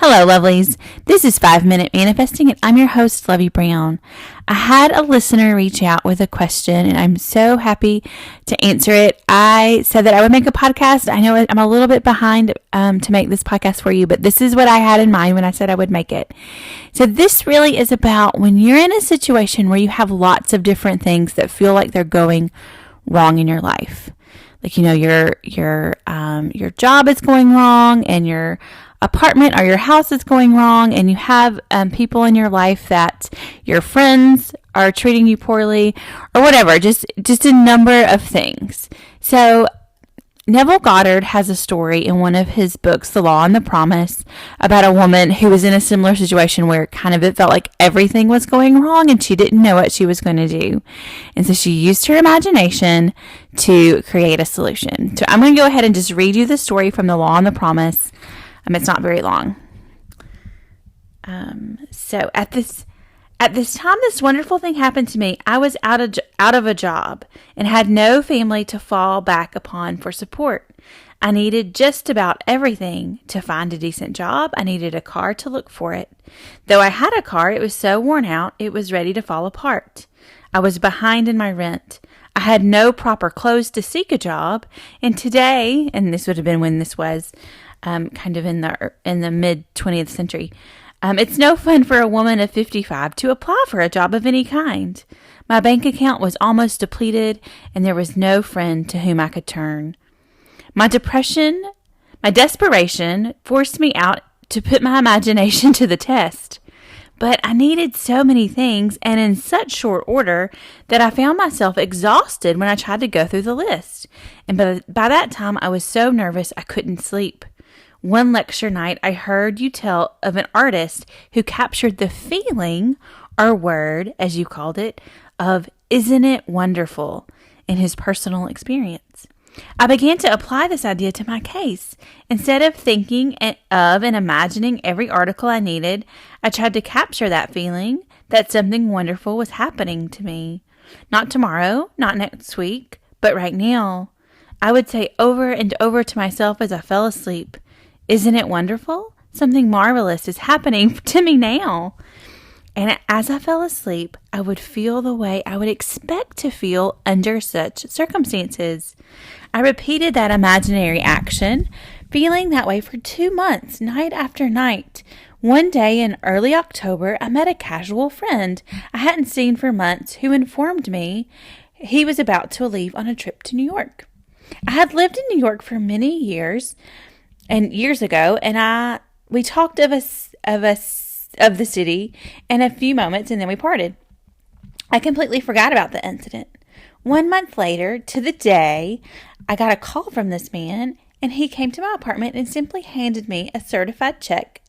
Hello, lovelies. This is 5-Minute Manifesting, and I'm your host, Lovey Brown. I had a listener reach out with a question, and I'm so happy to answer it. I said that I would make a podcast. I know I'm a little bit behind to make this podcast for you, but this is what I had in mind when I said I would make it. So this really is about when you're in a situation where you have lots of different things that feel like they're going wrong in your life. Like, your job is going wrong, and your apartment or your house is going wrong, and you have people in your life that your friends are treating you poorly, or whatever, just a number of things. So Neville Goddard has a story in one of his books, The Law and the Promise, about a woman who was in a similar situation where it felt like everything was going wrong and she didn't know what she was going to do. And so she used her imagination to create a solution. So I'm going to go ahead and just read you the story from The Law and the Promise. It's not very long. So at this time, this wonderful thing happened to me. I was out of a job and had no family to fall back upon for support. I needed just about everything to find a decent job. I needed a car to look for it. Though I had a car, it was so worn out, it was ready to fall apart. I was behind in my rent. I had no proper clothes to seek a job. And today, and this would have been when this was kind of in the mid 20th century, it's no fun for a woman of 55 to apply for a job of any kind. My bank account was almost depleted, and there was no friend to whom I could turn. My desperation forced me out to put my imagination to the test. But I needed so many things, and in such short order, that I found myself exhausted when I tried to go through the list. And by that time, I was so nervous I couldn't sleep. One lecture night, I heard you tell of an artist who captured the feeling, or word, as you called it, of "isn't it wonderful" in his personal experience. I began to apply this idea to my case. Instead of thinking of and imagining every article I needed, I tried to capture that feeling that something wonderful was happening to me. Not tomorrow, not next week, but right now. I would say over and over to myself as I fell asleep, "Isn't it wonderful? Something marvelous is happening to me now." And as I fell asleep, I would feel the way I would expect to feel under such circumstances. I repeated that imaginary action, feeling that way for 2 months, night after night. One day in early October, I met a casual friend I hadn't seen for months who informed me he was about to leave on a trip to New York. I had lived in New York for many years ago, and we talked of the city in a few moments, and then we parted. I completely forgot about the incident. 1 month later, to the day, I got a call from this man, and he came to my apartment and simply handed me a certified check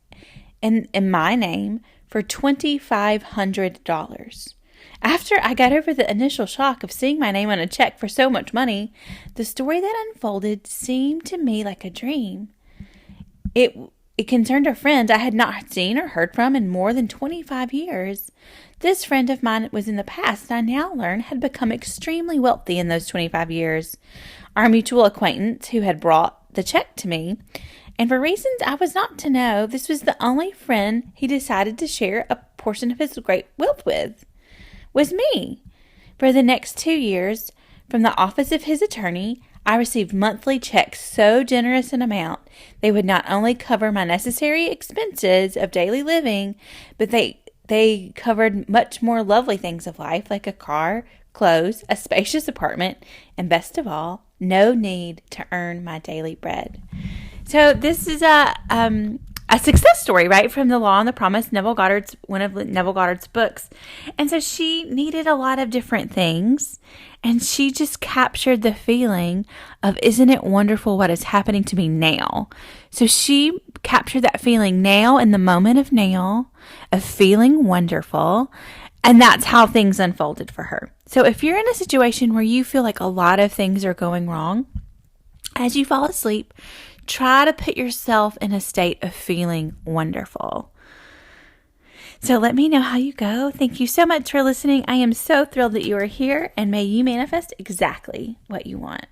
in my name for $2,500. After I got over the initial shock of seeing my name on a check for so much money, the story that unfolded seemed to me like a dream. It concerned a friend I had not seen or heard from in more than 25 years. This friend of mine was in the past, and I now learn had become extremely wealthy in those 25 years. Our mutual acquaintance who had brought the check to me, and for reasons I was not to know, this was the only friend he decided to share a portion of his great wealth with, was me. For the next 2 years, from the office of his attorney, I received monthly checks so generous in amount, they would not only cover my necessary expenses of daily living, but they covered much more lovely things of life, like a car, clothes, a spacious apartment, and best of all, no need to earn my daily bread. So this is a success story, right, from The Law and the Promise, one of Neville Goddard's books. And so she needed a lot of different things, and she just captured the feeling of, "Isn't it wonderful what is happening to me now?" So she captured that feeling now, in the moment of now, of feeling wonderful, and that's how things unfolded for her. So if you're in a situation where you feel like a lot of things are going wrong, as you fall asleep, try to put yourself in a state of feeling wonderful. So let me know how you go. Thank you so much for listening. I am so thrilled that you are here, and may you manifest exactly what you want.